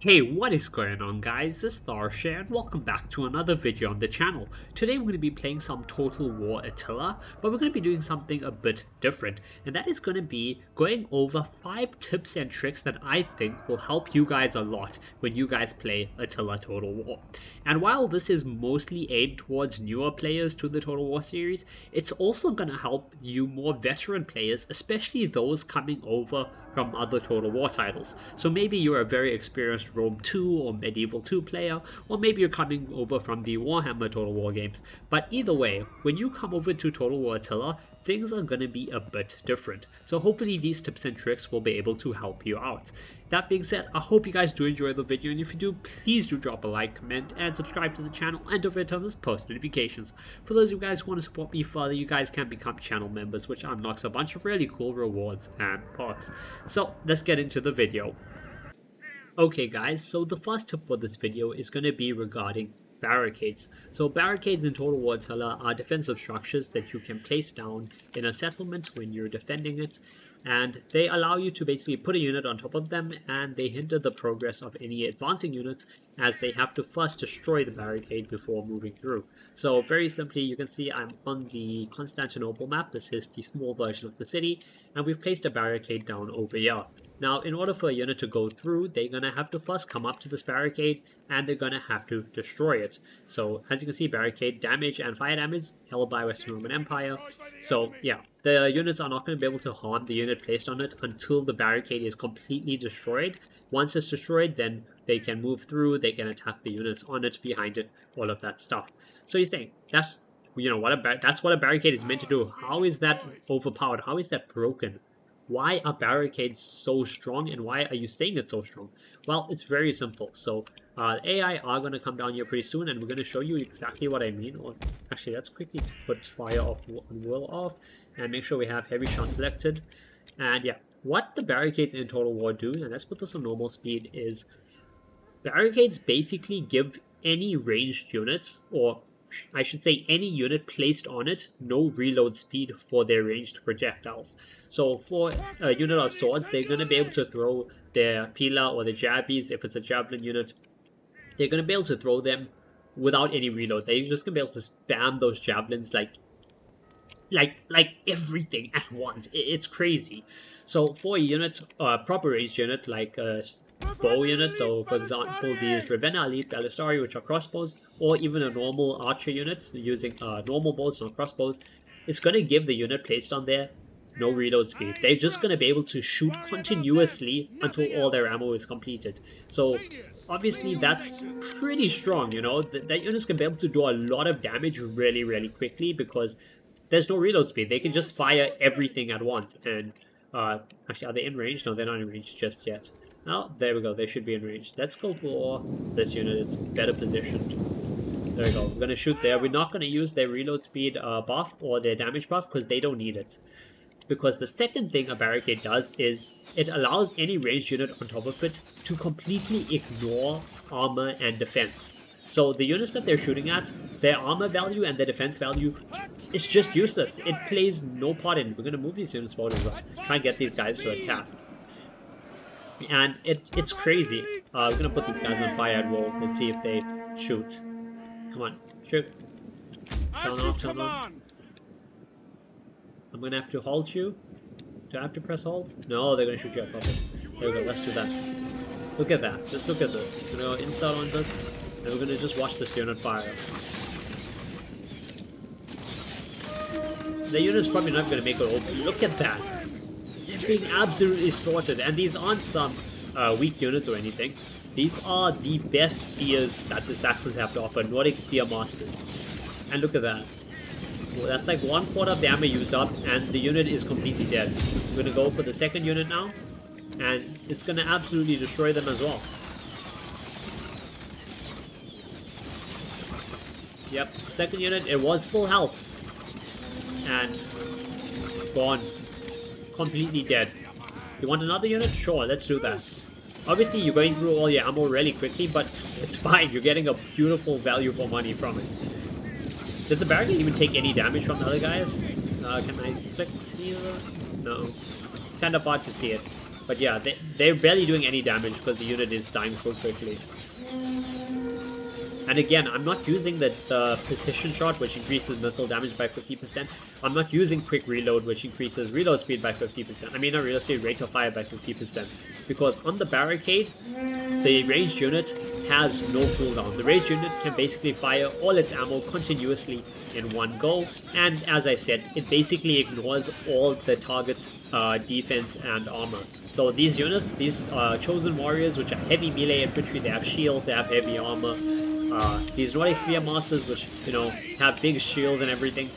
Hey, what is going on guys? This is Tharshey and welcome back to another video on the channel. Today we're going to be playing some Total War Attila, but we're going to be doing something a bit different, and that is going to be going over 5 tips and tricks that I think will help you guys a lot when you guys play Attila Total War. And while this is mostly aimed towards newer players to the Total War series, it's also going to help you more veteran players, especially those coming over from other Total War titles. So maybe you're a very experienced Rome 2 or Medieval 2 player, or maybe you're coming over from the Warhammer Total War games. But either way, when you come over to Total War Attila, things are going to be a bit different. So hopefully these tips and tricks will be able to help you out. That being said, I hope you guys do enjoy the video, and if you do, please do drop a like, comment, and subscribe to the channel, and don't forget to turn on post notifications. For those of you guys who want to support me further, you guys can become channel members, which unlocks a bunch of really cool rewards and perks. So let's get into the video. Okay guys, so the first tip for this video is going to be regarding barricades. So barricades in Total War Attila are defensive structures that you can place down in a settlement when you're defending it, and they allow you to basically put a unit on top of them, and they hinder the progress of any advancing units as they have to first destroy the barricade before moving through. So very simply, you can see I'm on the Constantinople map. This is the small version of the city, and we've placed a barricade down over here. Now, in order for a unit to go through, they're going to have to first come up to this barricade, and they're going to have to destroy it. So, as you can see, barricade damage and fire damage held by Western Roman Empire. So, yeah, the units are not going to be able to harm the unit placed on it until the barricade is completely destroyed. Once it's destroyed, then they can move through, they can attack the units on it, behind it, all of that stuff. So you're saying, that's what a barricade is meant to do. How is that overpowered? How is that broken? Why are barricades so strong, and why are you saying it's so strong? Well, it's very simple. So AI are going to come down here pretty soon, and we're going to show you exactly what I mean. Or actually, let's quickly put fire off and will off, and make sure we have heavy shot selected. And yeah, what the barricades in Total War do, and let's put this on normal speed, is barricades basically give any ranged units, or I should say any unit placed on it, no reload speed for their ranged projectiles. So for a unit of swords, they're going to be able to throw their Pila or the Javies. If it's a javelin unit, they're going to be able to throw them without any reload. They're just going to be able to spam those javelins like everything at once. It's crazy. So for a unit, proper ranged unit like bow unit, so for example these Ravenna Elite Ballistari, which are crossbows, or even a normal archer unit using normal bows, not crossbows, it's going to give the unit placed on there no reload speed. They're just going to be able to shoot continuously until all their ammo is completed. So obviously that's pretty strong, you know. That unit's going to be able to do a lot of damage really quickly because there's no reload speed. They can just fire everything at once. And actually, are they in range? No, they're not in range just yet. Oh, there we go. They should be in range. Let's go for this unit. It's better positioned. There we go. We're going to shoot there. We're not going to use their reload speed buff or their damage buff because they don't need it. Because the second thing a barricade does is it allows any ranged unit on top of it to completely ignore armor and defense. So the units that they're shooting at, their armor value and their defense value is just useless. It plays no part in it. We're going to move these units forward as well. Try and get these guys to attack. And it's crazy. We're going to put these guys on fire at will. Let's see if they shoot. Come on, shoot. Turn off, turn on. I'm going to have to halt you. Do I have to press halt? No, they're going to shoot you up. Okay. There we go, let's do that. Look at that. Just look at this. We're going to go inside on this, and we're going to just watch this unit fire. The unit's probably not going to make it open. Look at that. They're being absolutely slaughtered, and these aren't some weak units or anything. These are the best spears that the Saxons have to offer, Nordic Spear Masters. And look at that. Well, that's like 1/4 of the ammo used up, and the unit is completely dead. We're going to go for the second unit now, and it's going to absolutely destroy them as well. Yep, second unit, it was full health. And gone. Completely dead. You want another unit? Sure, let's do that. Obviously, you're going through all your ammo really quickly, but it's fine. You're getting a beautiful value for money from it. Did the barricade even take any damage from the other guys? Can I click see that? No. It's kind of hard to see it. But yeah, they're barely doing any damage because the unit is dying so quickly. And again, I'm not using the precision shot, which increases missile damage by 50%. I'm not using quick reload, which increases reload speed by 50%. I mean, not reload speed, rate of fire by 50%. Because on the barricade, the ranged unit has no cooldown. The ranged unit can basically fire all its ammo continuously in one go. And as I said, it basically ignores all the target's defense and armor. So these units, these chosen warriors, which are heavy melee infantry, they have shields, they have heavy armor. These Nordic Spear Masters, which, you know, have big shields and everything,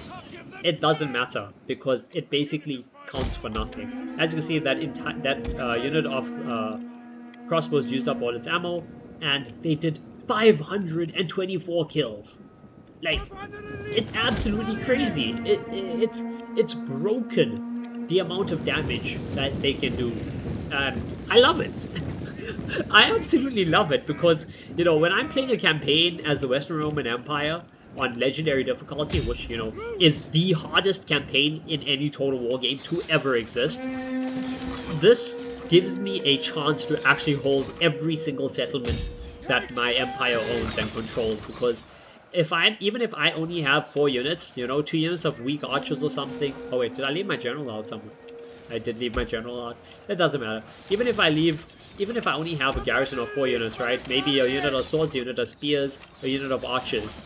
it doesn't matter because it basically counts for nothing. As you can see, that unit of Crossbows used up all its ammo, and they did 524 kills. Like, it's absolutely crazy. It's broken, the amount of damage that they can do, and I love it. I absolutely love it because, you know, when I'm playing a campaign as the Western Roman Empire on legendary difficulty, which, you know, is the hardest campaign in any Total War game to ever exist, this gives me a chance to actually hold every single settlement that my empire owns and controls. Because even if I only have 4 units, you know, 2 units of weak archers or something. Oh wait, did I leave my general out somewhere? I did leave my general out. It doesn't matter. Even if I only have a garrison of 4 units, right? Maybe a unit of swords, a unit of spears, a unit of archers.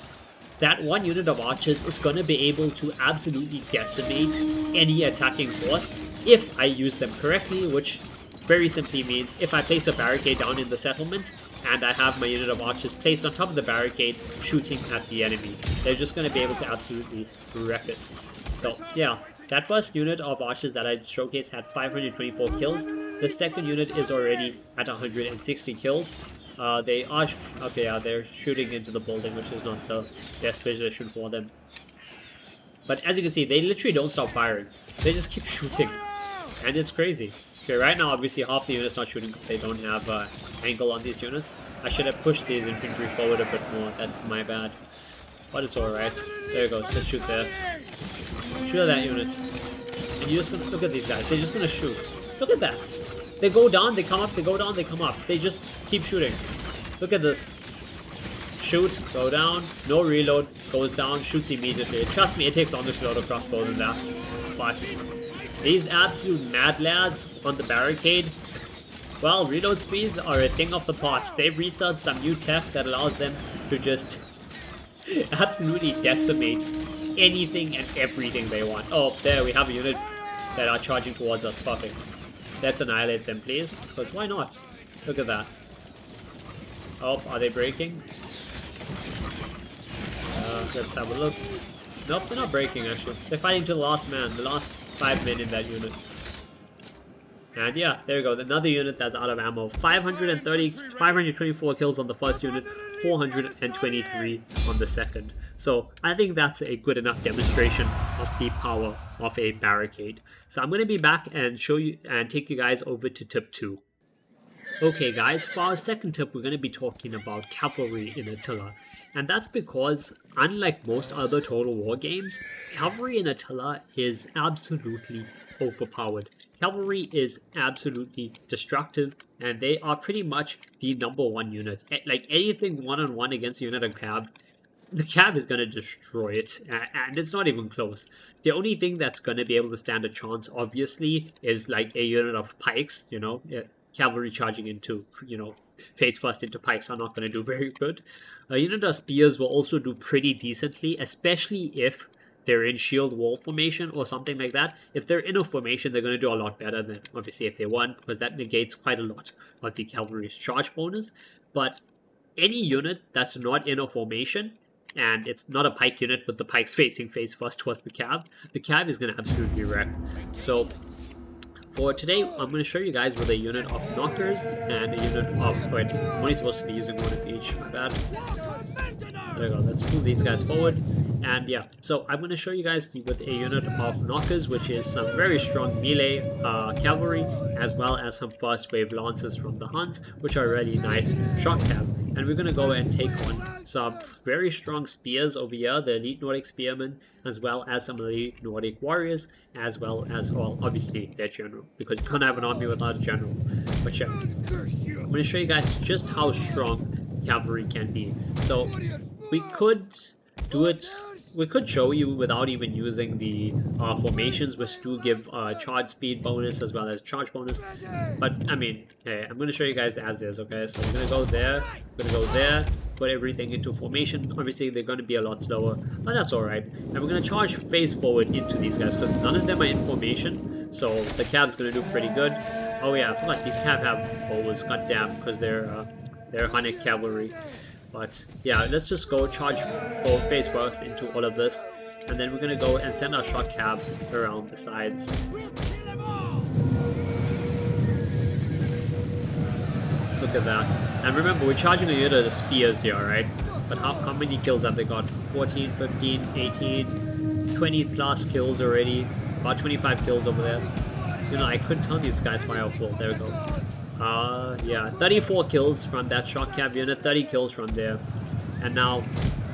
That one unit of archers is going to be able to absolutely decimate any attacking force if I use them correctly, which very simply means if I place a barricade down in the settlement and I have my unit of archers placed on top of the barricade shooting at the enemy. They're just going to be able to absolutely wreck it. So yeah, that first unit of archers that I showcased had 524 kills. The second unit is already at 160 kills. They are, okay, yeah, they're shooting into the building, which is not the best position for them. But as you can see, they literally don't stop firing. They just keep shooting, and it's crazy. Okay, right now, obviously, half the units not shooting because they don't have angle on these units. I should have pushed these infantry forward a bit more. That's my bad. But it's alright. There you go. Just shoot there. Shoot at that unit. And you're just gonna look at these guys. They're just gonna shoot. Look at that. They go down, they come up, they go down, they come up. They just keep shooting. Look at this. Shoot, go down, no reload, goes down, shoots immediately. Trust me, it takes longer to load a crossbow than that. But these absolute mad lads on the barricade, well, reload speeds are a thing of the past. They've researched some new tech that allows them to just absolutely decimate anything and everything they want. Oh, there we have a unit that are charging towards us. Perfect. Let's annihilate them, please. Because why not? Look at that. Oh, are they breaking? Let's have a look. Nope, they're not breaking actually. They're fighting to the last man, the last 5 men in that unit. And yeah, there you go. Another unit that's out of ammo. 524 kills on the first unit, 423 on the second. So I think that's a good enough demonstration of the power of a barricade. So I'm going to be back and show you and take you guys over to tip 2. Okay guys, for our second tip, we're going to be talking about cavalry in Attila. And that's because, unlike most other Total War games, cavalry in Attila is absolutely overpowered. Cavalry is absolutely destructive, and they are pretty much the #1 unit. Like, anything one-on-one against a unit of cav, the cav is going to destroy it, and it's not even close. The only thing that's going to be able to stand a chance, obviously, is like a unit of pikes, you know. Cavalry charging into, you know, face first into pikes are not going to do very good. A unit of spears will also do pretty decently, especially if they're in shield wall formation or something like that. If they're in a formation, they're going to do a lot better than, obviously, if they weren't, because that negates quite a lot of the cavalry's charge bonus. But any unit that's not in a formation, and it's not a pike unit with the pikes facing face first towards the cav is going to absolutely wreck. So for today, I'm going to show you guys with a unit of knockers and a unit of... Wait, I'm only supposed to be using one of each, my bad. There we go, let's move these guys forward. And yeah, so I'm going to show you guys with a unit of knockers, which is some very strong melee cavalry, as well as some first wave lances from the Huns, which are really nice shock cav. and we're going to go and take on some very strong spears over here, the elite Nordic spearmen, as well as some elite Nordic warriors, as well as, well, obviously their general, because you can't have an army without a general. But yeah, I'm going to show you guys just how strong cavalry can be. So we could do it, we could show you without even using the formations, which do give charge speed bonus as well as charge bonus. But I mean, hey, I'm going to show you guys as is, okay? So we're going to go there, we're going to go there, put everything into formation. Obviously they're going to be a lot slower, but that's alright. And we're going to charge face forward into these guys because none of them are in formation, so the Cav's going to do pretty good. Oh yeah, I forgot these Cav have bows, goddamn, because they're Hunnic cavalry. But yeah, let's just go charge for face first into all of this, and then we're gonna go and send our shock cab around the sides. Look at that. And remember, we're charging a unit of spears here, right? But how many kills have they got? 14, 15, 18, 20 plus kills already. About 25 kills over there. You know, I couldn't tell these guys fire full. There we go. Yeah, 34 kills from that shock cab unit, 30 kills from there. And now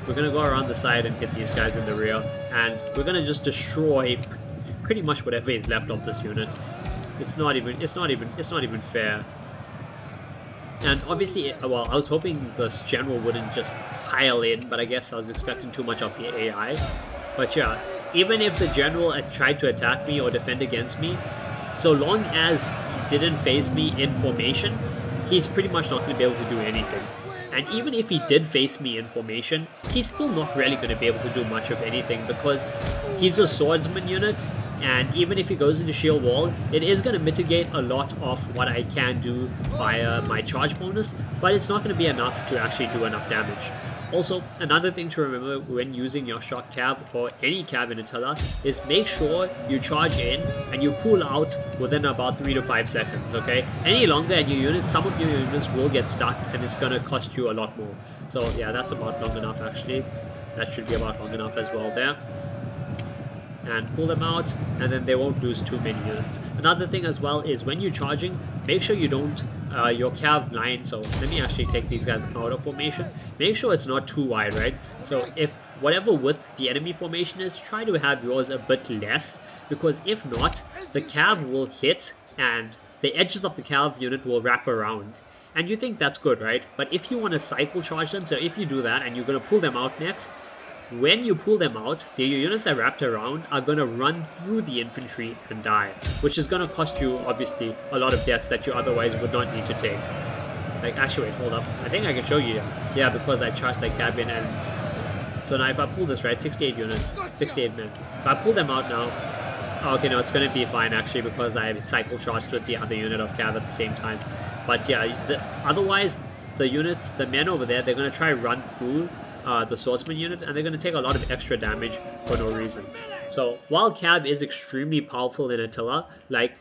we're gonna go around the side and hit these guys in the rear, and we're gonna just destroy pretty much whatever is left of this unit. It's not even fair. And obviously, well, I was hoping this general wouldn't just pile in, but I guess I was expecting too much of the AI. But yeah, even if the general had tried to attack me or defend against me, so long as he didn't face me in formation, he's pretty much not going to be able to do anything. And even if he did face me in formation, he's still not really going to be able to do much of anything because he's a swordsman unit, and even if he goes into shield wall, it is going to mitigate a lot of what I can do via my charge bonus, but it's not going to be enough to actually do enough damage. Also, another thing to remember when using your shock cav or any cav in Attila is make sure you charge in and you pull out within about 3 to 5 seconds, okay? Any longer and your units, some of your units will get stuck and it's gonna cost you a lot more. So yeah, that's about long enough actually. That should be about long enough as well there. And pull them out, and then they won't lose too many units. Another thing as well is when you're charging, make sure you don't your cav line, so let me actually take these guys out of formation. Make sure it's not too wide, right? So if whatever width the enemy formation is, try to have yours a bit less, because if not, the cav will hit and the edges of the cav unit will wrap around. And you think that's good, right? But if you want to cycle charge them, so if you do that and you're going to pull them out next, when you pull them out, the units that wrapped around are going to run through the infantry and die, which is going to cost you, obviously, a lot of deaths that you otherwise would not need to take. Like, actually, wait, hold up. I think I can show you. Yeah, because I charged that cabin, and so now if I pull this, right, 68 units, 68 men. If I pull them out now, okay, no, it's going to be fine, actually, because I cycle charged with the other unit of cav at the same time. But yeah, otherwise, the units, the men over there, they're going to try run through the swordsman unit, and they're going to take a lot of extra damage for no reason. So while Cab is extremely powerful in Attila, like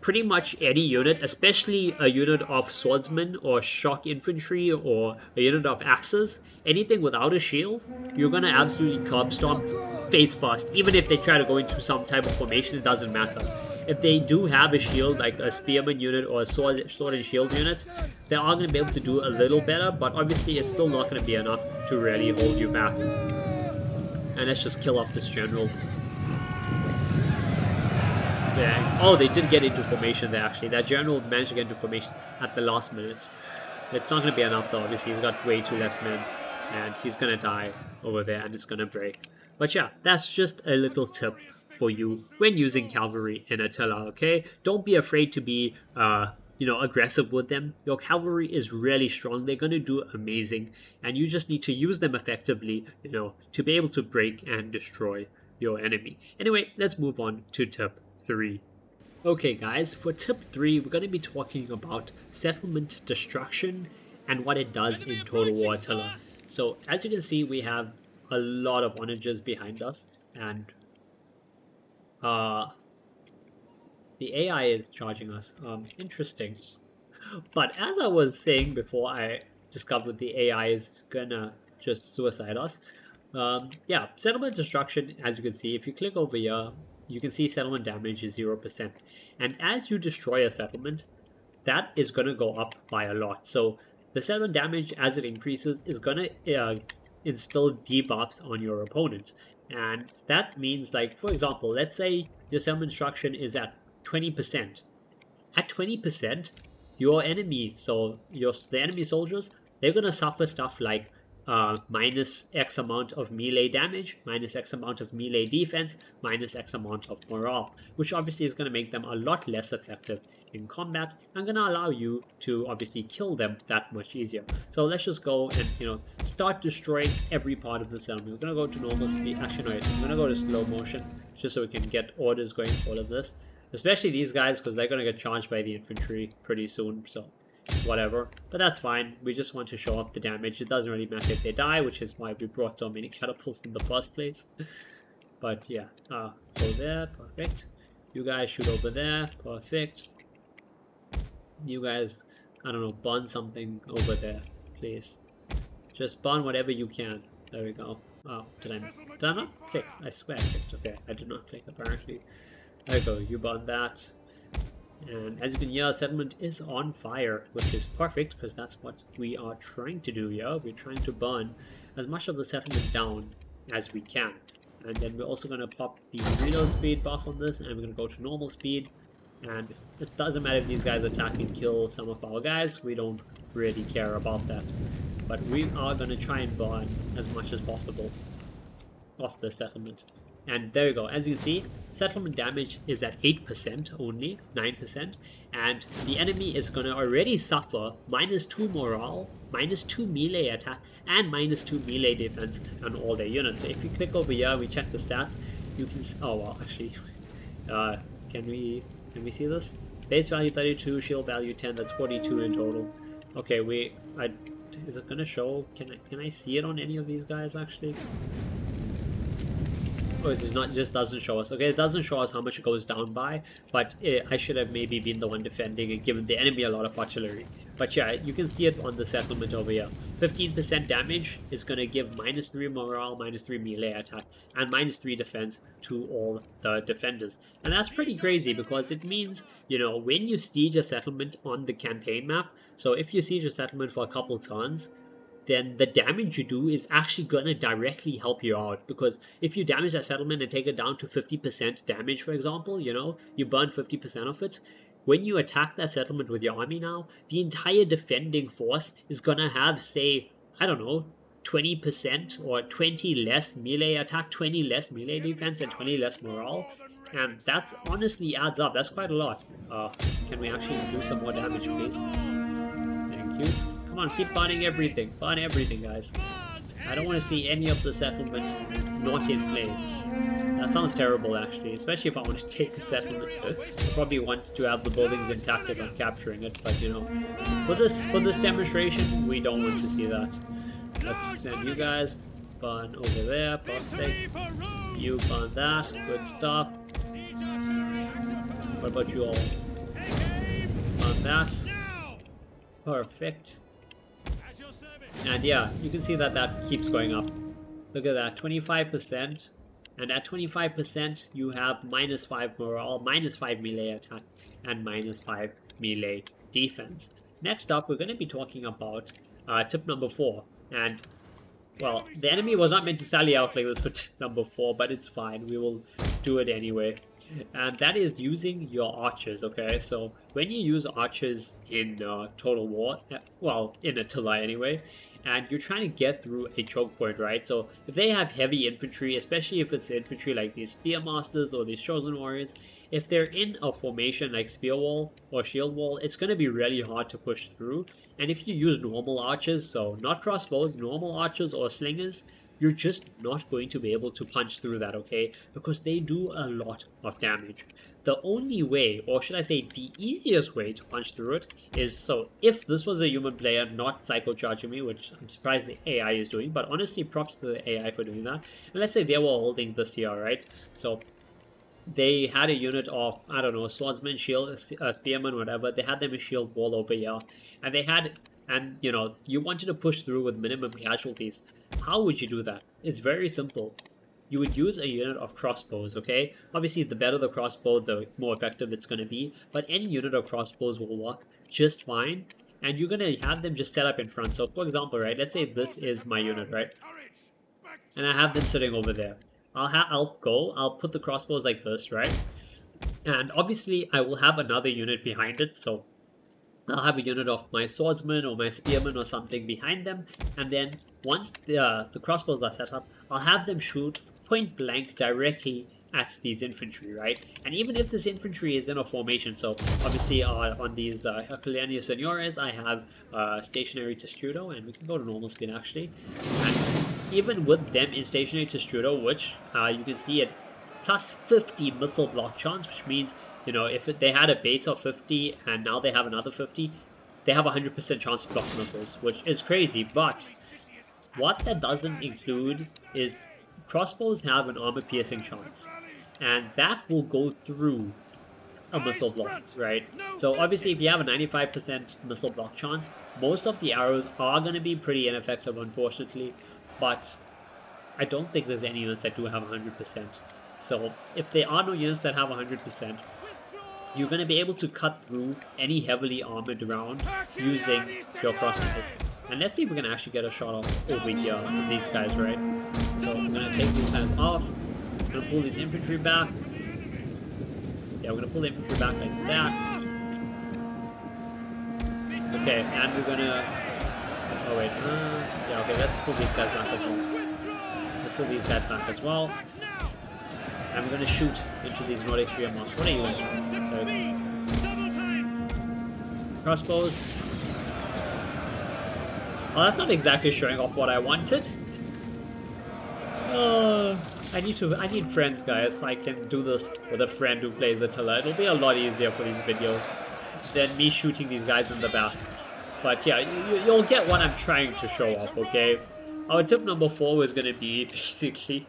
pretty much any unit, especially a unit of swordsmen or shock infantry or a unit of axes, anything without a shield, you're going to absolutely curb stomp face first. Even if they try to go into some type of formation, it doesn't matter. If they do have a shield, like a spearman unit or a sword and shield unit, they are going to be able to do a little better, but obviously it's still not going to be enough to really hold you back. And let's just kill off this general. Yeah. Oh, they did get into formation there, actually. That general managed to get into formation at the last minute. It's not going to be enough, though. Obviously, he's got way too less men, and he's going to die over there, and it's going to break. But yeah, that's just a little tip for you when using cavalry in Attila, okay? Don't be afraid to be, aggressive with them. Your cavalry is really strong. They're going to do amazing, and you just need to use them effectively, to be able to break and destroy your enemy. Anyway, let's move on to tip 3. Okay guys, for tip 3, we're going to be talking about settlement destruction and what it does in Total War Attila. So as you can see, we have a lot of onagers behind us, and the AI is charging us. Interesting. But as I was saying before, I discovered the AI is gonna just suicide us. Yeah, settlement destruction, as you can see, if you click over here, you can see settlement damage is 0%. And as you destroy a settlement, that is gonna go up by a lot. So the settlement damage as it increases is gonna instill debuffs on your opponents. And that means, like, for example, let's say your settlement instruction is at 20%. At 20%, your enemy, so the enemy soldiers, they're gonna suffer stuff like minus X amount of melee damage, minus X amount of melee defense, minus X amount of morale, which obviously is going to make them a lot less effective in combat and going to allow you to obviously kill them that much easier. So let's just go and, you know, start destroying every part of the settlement. We're going to go to normal speed. Actually, no, I'm going to go to slow motion just so we can get orders going for all of this. Especially these guys, because they're going to get charged by the infantry pretty soon, so whatever, but that's fine. We just want to show off the damage. It doesn't really matter if they die, which is why we brought so many catapults in the first place. But yeah, go there, perfect. You guys shoot over there, perfect. You guys, I don't know, burn something over there, please. Just burn whatever you can. There we go. Oh, did I not click? I swear I clicked. Okay, I did not click apparently. There you go, you burn that. And as you can hear, settlement is on fire, which is perfect because that's what we are trying to do here. We're trying to burn as much of the settlement down as we can. And then we're also going to pop the reload speed buff on this, and we're going to go to normal speed. And it doesn't matter if these guys attack and kill some of our guys, we don't really care about that. But we are going to try and burn as much as possible of the settlement. And there you go. As you can see, settlement damage is at 8% only, 9%, and the enemy is going to already suffer -2 morale, -2 melee attack, and -2 melee defense on all their units. So if you click over here, we check the stats, you can, oh well, actually, can we see this? Base value 32, shield value 10, that's 42 in total. Okay, is it going to show, can I see it on any of these guys actually? Or is it not, just doesn't show us? Okay, it doesn't show us how much it goes down by, but I should have maybe been the one defending and given the enemy a lot of artillery. But yeah, you can see it on the settlement over here. 15% damage is going to give -3 morale, -3 melee attack, and -3 defense to all the defenders. And that's pretty crazy because it means, you know, when you siege a settlement on the campaign map, so if you siege a settlement for a couple turns, then the damage you do is actually going to directly help you out. Because if you damage that settlement and take it down to 50% damage, for example, you know, you burn 50% of it, when you attack that settlement with your army now, the entire defending force is going to have, say, I don't know, 20% or 20 less melee attack, 20 less melee defense, and 20 less morale. And that's honestly adds up. That's quite a lot. Can we actually do some more damage, please? Thank you. Come on, keep burning everything. Burn everything, guys. I don't want to see any of the settlement not in flames. That sounds terrible, actually, especially if I want to take a settlement. I probably want to have the buildings intact if I'm capturing it, but you know, for this demonstration, we don't want to see that. Let's send you guys burn over there. Perfect. You burn that. Good stuff. What about you all? Burn that. Perfect. And yeah, you can see that that keeps going up. Look at that, 25%. And at 25%, you have -5 morale, -5 melee attack, and -5 melee defense. Next up, we're going to be talking about tip number 4. And, well, the enemy was not meant to sally out like this for tip number 4, but it's fine. We will do it anyway. And that is using your archers, okay? So when you use archers in Total War, well, in Attila anyway, and you're trying to get through a choke point, right? So if they have heavy infantry, especially if it's infantry like these Spear Masters or these Chosen Warriors, if they're in a formation like Spear Wall or Shield Wall, it's going to be really hard to push through. And if you use normal archers, so not crossbows, normal archers or slingers, you're just not going to be able to punch through that, okay? Because they do a lot of damage. The only way, or should I say the easiest way to punch through it is, so if this was a human player not psycho-charging me, which I'm surprised the AI is doing, but honestly props to the AI for doing that. And let's say they were holding this here, right? So they had a unit of, I don't know, swordsman, shield, spearman, whatever. They had them in shield wall over here. And they had, and you know, you wanted to push through with minimum casualties. How would you do that? It's very simple. You would use a unit of crossbows, okay? Obviously, the better the crossbow, the more effective it's going to be. But any unit of crossbows will work just fine. and you're gonna have them just set up in front. So for example, right, let's say this is my unit, right, and I have them sitting over there. I'll put the crossbows like this, right, and obviously I will have another unit behind it. So I'll have a unit of my swordsman or my spearman or something behind them, and then once the crossbows are set up, I'll have them shoot point blank directly at these infantry, right? And even if this infantry is in a formation, so obviously on these Herculean Senores, I have stationary Testudo, and we can go to normal speed actually. And even with them in stationary Testudo, which you can see it plus 50 missile block chance, which means, you know, if they had a base of 50 and now they have another 50, they have a 100% chance to block missiles, which is crazy. But what that doesn't include is crossbows have an armor piercing chance, and that will go through a missile block, right? So obviously if you have a 95% missile block chance, most of the arrows are going to be pretty ineffective, unfortunately, but I don't think there's any units that do have 100%. So if there are no units that have 100%, you're going to be able to cut through any heavily armored round using your crossbows. And let's see if we can actually get a shot off over here on these guys, right? So I'm going to take these guys off. I'm going to pull these infantry back. Yeah, we're going to pull the infantry back like that. Okay, and we're going to... Oh wait, yeah, okay, let's pull these guys back as well. Let's pull these guys back as well. And we're going to shoot into these Nordic Spear Moss. What are you guys doing? Crossbows. Well, that's not exactly showing off what I wanted. I need friends, guys, so I can do this with a friend who plays Attila. It'll be a lot easier for these videos than me shooting these guys in the back. But yeah, you'll get what I'm trying to show off, okay? Our tip number 4 is going to be basically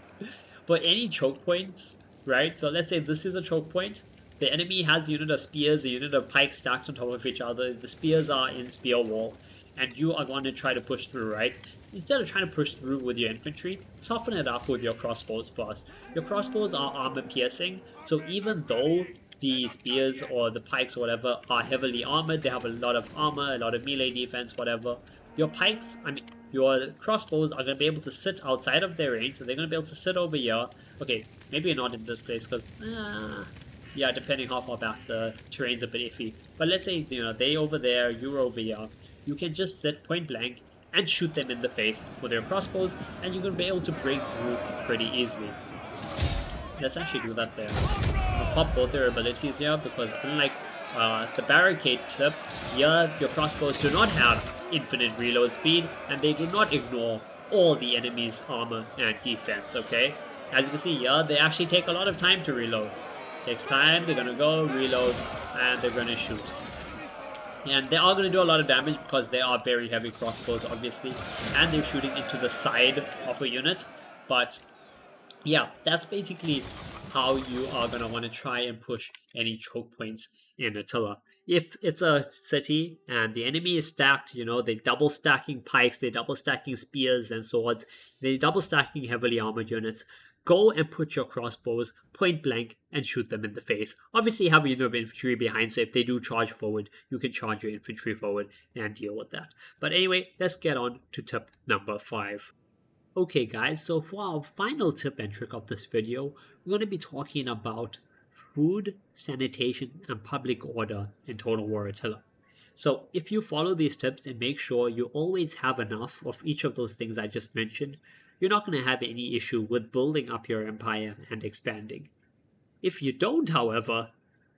for any choke points, right? So let's say this is a choke point. The enemy has a unit of spears, a unit of pikes stacked on top of each other. The spears are in spear wall, and you are going to try to push through, right? Instead of trying to push through with your infantry, soften it up with your crossbows first. Your crossbows are armor piercing, so even though the spears or the pikes or whatever are heavily armored, they have a lot of armor, a lot of melee defense, whatever. Your pikes, your crossbows are going to be able to sit outside of their range, so they're going to be able to sit over here. Okay, maybe not in this place, because, yeah, depending how far back the terrain's a bit iffy. But let's say, you know, they over there, you're over here. You can just sit point blank and shoot them in the face with your crossbows, and you're going to be able to break through pretty easily. Let's actually do that there. I'll pop both their abilities here, because unlike the barricade tip, here your crossbows do not have infinite reload speed, and they do not ignore all the enemy's armor and defense, okay? As you can see here, they actually take a lot of time to reload. It takes time, they're going to go, reload, and they're going to shoot. And they are going to do a lot of damage because they are very heavy crossbows, obviously, and they're shooting into the side of a unit. But yeah, that's basically how you are going to want to try and push any choke points in Attila. If it's a city and the enemy is stacked, you know, they're double stacking pikes, they're double stacking spears and swords, they're double stacking heavily armored units, go and put your crossbows point blank and shoot them in the face. Obviously, you have a unit of infantry behind, so if they do charge forward, you can charge your infantry forward and deal with that. But anyway, let's get on to tip number 5. Okay guys, so for our final tip and trick of this video, we're going to be talking about food, sanitation, and public order in Total War Attila. So if you follow these tips and make sure you always have enough of each of those things I just mentioned, you're not going to have any issue with building up your empire and expanding. If you don't, however,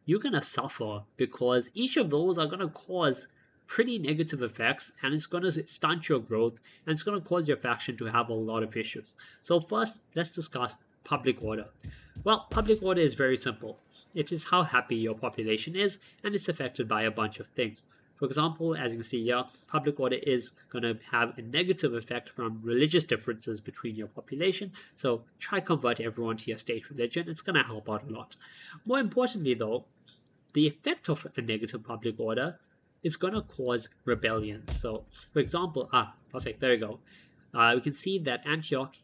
you're going to suffer, because each of those are going to cause pretty negative effects, and it's going to stunt your growth, and it's going to cause your faction to have a lot of issues. So first, let's discuss public order. Well, public order is very simple. It is how happy your population is, and it's affected by a bunch of things. For example, as you can see here, public order is going to have a negative effect from religious differences between your population, so try convert everyone to your state religion. It's going to help out a lot. More importantly though, the effect of a negative public order is going to cause rebellions. So, for example, perfect, there you go. We can see that Antioch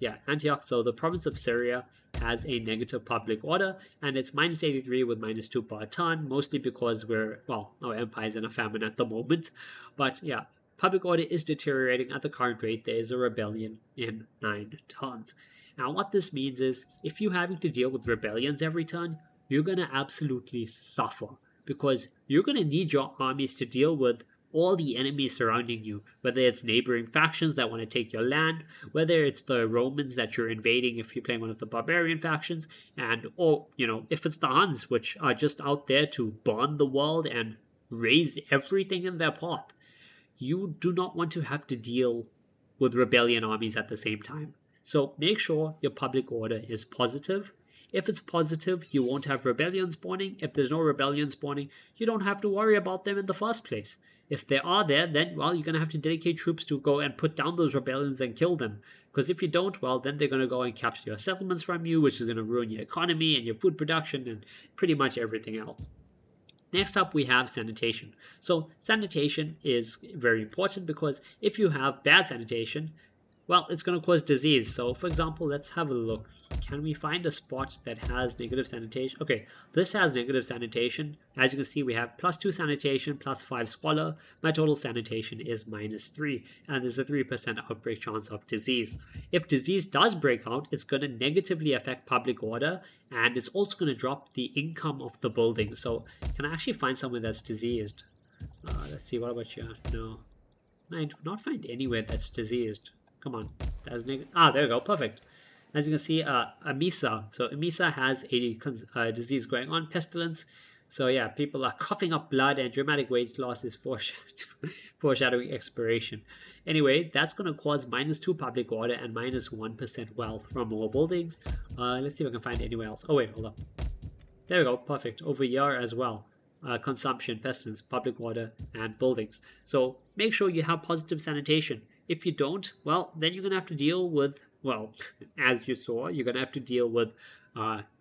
yeah, Antioch. So the province of Syria has a negative public order, and it's -83 with -2 per ton, mostly because our empire's in a famine at the moment. But yeah, public order is deteriorating at the current rate. There is a rebellion in 9 tons. Now, what this means is if you're having to deal with rebellions every turn, you're going to absolutely suffer because you're going to need your armies to deal with all the enemies surrounding you, whether it's neighboring factions that want to take your land, whether it's the Romans that you're invading if you're playing one of the barbarian factions, or if it's the Huns, which are just out there to burn the world and raise everything in their path. You do not want to have to deal with rebellion armies at the same time. So make sure your public order is positive. If it's positive, you won't have rebellion spawning. If there's no rebellion spawning, you don't have to worry about them in the first place. If they are there, then, well, you're going to have to dedicate troops to go and put down those rebellions and kill them. Because if you don't, well, then they're going to go and capture your settlements from you, which is going to ruin your economy and your food production and pretty much everything else. Next up, we have sanitation. So sanitation is very important because if you have bad sanitation, well, it's going to cause disease. So, for example, let's have a look. Can we find a spot that has negative sanitation? Okay, this has negative sanitation. As you can see, we have +2 sanitation, +5 squalor. My total sanitation is -3, and there's a 3% outbreak chance of disease. If disease does break out, it's going to negatively affect public order, and it's also going to drop the income of the building. So, can I actually find somewhere that's diseased? Let's see, what about you? No. I do not find anywhere that's diseased. Come on, that's negative. There we go, perfect. As you can see, Emesa. So Emesa has a disease going on, pestilence. So yeah, people are coughing up blood, and dramatic weight loss is foreshadowing expiration. Anyway, that's going to cause -2 public order and -1% wealth from more buildings. Let's see if I can find anywhere else. Oh wait, hold up. There we go, perfect. Over here as well. Consumption, pestilence, public order, and buildings. So make sure you have positive sanitation. If you don't, well, then you're going to have to deal with, well, as you saw, you're going to have to deal with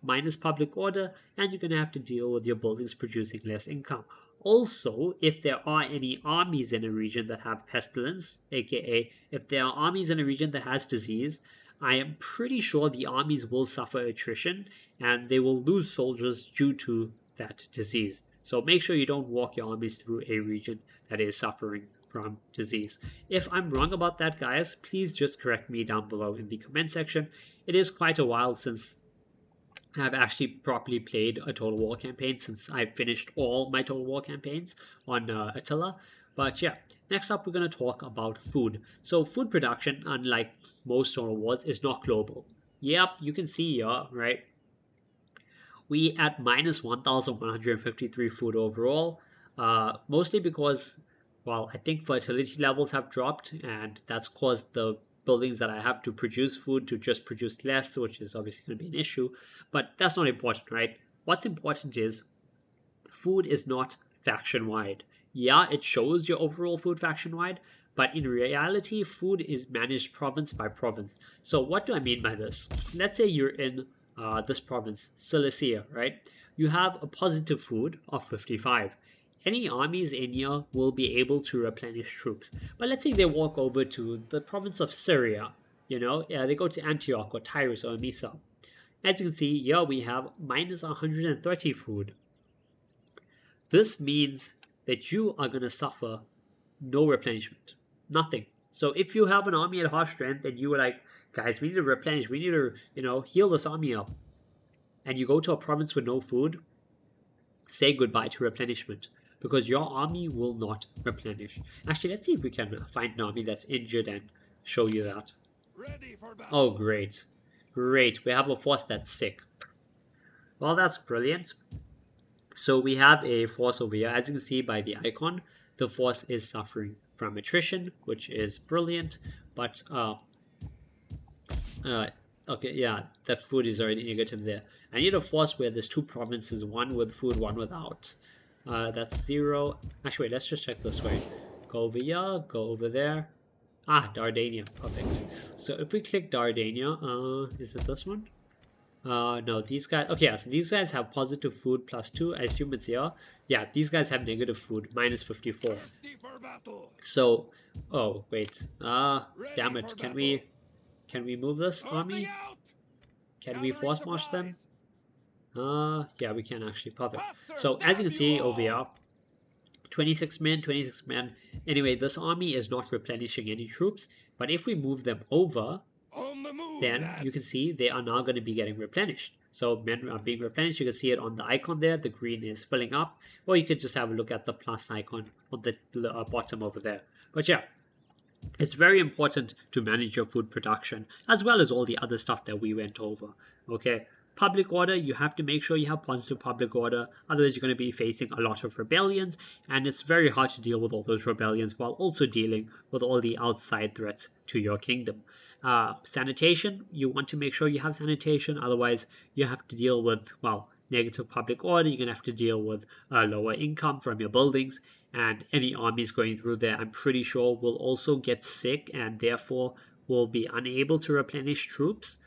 minus public order, and you're going to have to deal with your buildings producing less income. Also, if there are any armies in a region that have pestilence, aka if there are armies in a region that has disease, I am pretty sure the armies will suffer attrition and they will lose soldiers due to that disease. So make sure you don't walk your armies through a region that is suffering from disease. If I'm wrong about that, guys, please just correct me down below in the comment section. It is quite a while since I've actually properly played a Total War campaign, since I finished all my Total War campaigns on Attila. But yeah, next up we're going to talk about food. So food production, unlike most Total Wars, is not global. Yep, you can see here, right? We at minus 1,153 food overall, mostly because, well, I think fertility levels have dropped, and that's caused the buildings that I have to produce food to just produce less, which is obviously going to be an issue, but that's not important, right? What's important is food is not faction-wide. Yeah, it shows your overall food faction-wide, but in reality, food is managed province by province. So what do I mean by this? Let's say you're in this province, Cilicia, right? You have a positive food of 55. Any armies in here will be able to replenish troops. But let's say they walk over to the province of Syria, they go to Antioch or Tyrus or Emesa. As you can see, here we have minus 130 food. This means that you are going to suffer no replenishment. Nothing. So if you have an army at half strength and you were like, guys, we need to replenish, we need to, heal this army up, and you go to a province with no food, say goodbye to replenishment, because your army will not replenish. Actually, let's see if we can find an army that's injured and show you that. Oh, great. Great, we have a force that's sick. Well, that's brilliant. So we have a force over here. As you can see by the icon, the force is suffering from attrition, which is brilliant, but okay, yeah, that food is already negative there. I need a force where there's two provinces, one with food, one without. That's 0. Actually, wait, let's just check this way. Go over here, go over there. Dardania, perfect. So if we click Dardania, is it this one? No, these guys, okay, yeah, so these guys have positive food +2, I assume it's here. Yeah, these guys have negative food, minus 54. So, oh, wait, damn it, can we Can we move this army? Can we force march them? Yeah, we can actually. Perfect. So as you can see over here, 26 men, 26 men. Anyway, this army is not replenishing any troops, but if we move them over, then you can see they are now going to be getting replenished. So men are being replenished. You can see it on the icon there. The green is filling up, or you could just have a look at the plus icon on the bottom over there. But yeah, it's very important to manage your food production as well as all the other stuff that we went over. Okay, public order, you have to make sure you have positive public order, otherwise you're going to be facing a lot of rebellions, and it's very hard to deal with all those rebellions while also dealing with all the outside threats to your kingdom. Sanitation, you want to make sure you have sanitation, otherwise you have to deal with, well, negative public order. You're going to have to deal with lower income from your buildings, and any armies going through there, I'm pretty sure, will also get sick and therefore will be unable to replenish troops.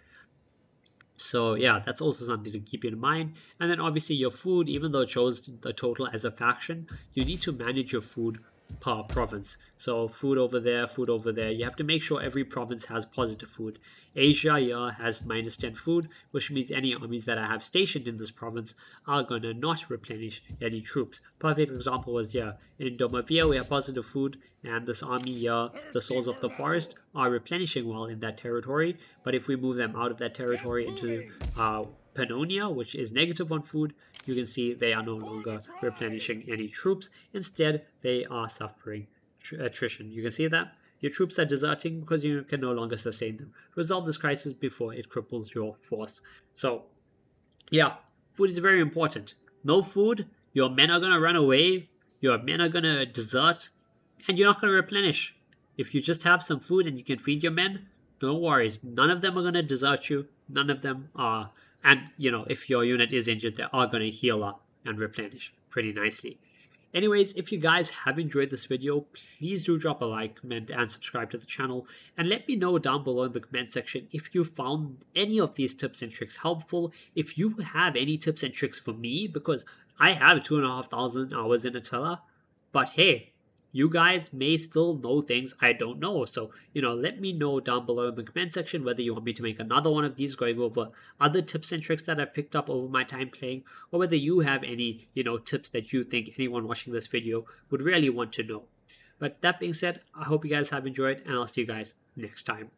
So yeah, that's also something to keep in mind. And then obviously your food, even though it shows the total as a faction, you need to manage your food per province. So food over there, you have to make sure every province has positive food. Asia here has -10 food, which means any armies that I have stationed in this province are going to not replenish any troops. Perfect example was here in Domavia, we have positive food, and this army here, the Souls of the Forest, are replenishing well in that territory. But if we move them out of that territory into Pannonia, which is negative on food, you can see they are no longer replenishing any troops. Instead, they are suffering attrition. You can see that your troops are deserting because you can no longer sustain them. Resolve this crisis before it cripples your force. So yeah, food is very important. No food, your men are going to run away, your men are going to desert, and you're not going to replenish. If you just have some food and you can feed your men, no worries. None of them are going to desert you. None of them are. And, you know, if your unit is injured, they are going to heal up and replenish pretty nicely. Anyways, if you guys have enjoyed this video, please do drop a like, comment, and subscribe to the channel. And let me know down below in the comment section if you found any of these tips and tricks helpful. If you have any tips and tricks for me, because I have 2,500 hours in Attila. But hey, you guys may still know things I don't know. So, you know, let me know down below in the comment section whether you want me to make another one of these going over other tips and tricks that I've picked up over my time playing, or whether you have any, you know, tips that you think anyone watching this video would really want to know. But that being said, I hope you guys have enjoyed, and I'll see you guys next time.